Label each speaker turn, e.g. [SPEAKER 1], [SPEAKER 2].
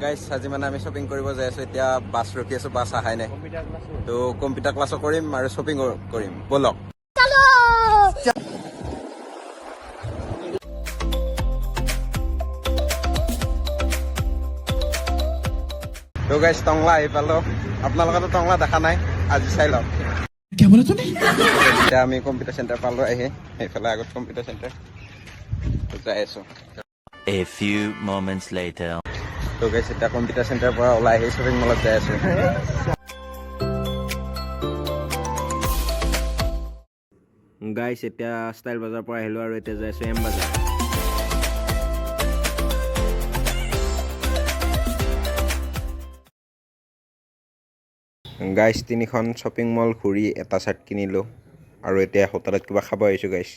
[SPEAKER 1] Guys আজি মানে আমি শ্বপিং কৰিব যাই আছো এতিয়া বাছ ৰখি আছো বাছ আহাই নাই তো কম্পিউটাৰ ক্লাছো কৰিম আৰু শ্বপিং কৰিম বলক তো গাইজ টংলা আহি পালো আপোনালোকেতো টংলা দেখা নাই আজি চাই লওক এতিয়া আমি কম্পিউটাৰ চেণ্টাৰ পালো আহি সেইফালে আগত কম্পিউটাৰ চেণ্টাৰ যাই আছো
[SPEAKER 2] A few moments later.
[SPEAKER 1] তো গাইজ এতিয়া কম্পিউটাৰ চেণ্টাৰৰ পৰা ওলাই আহি শ্বপিং মলত যাই আছো গাইজ এতিয়া ষ্টাইল বজাৰৰ পৰা আহিলো আৰু এতিয়া যাই আছো এম বজাৰ গাইজ তিনিখন শ্বপিং মল ঘূৰি এটা চাৰ্ট কিনিলো আৰু এতিয়া হোটেলত কিবা খাব আহিছো গাইজ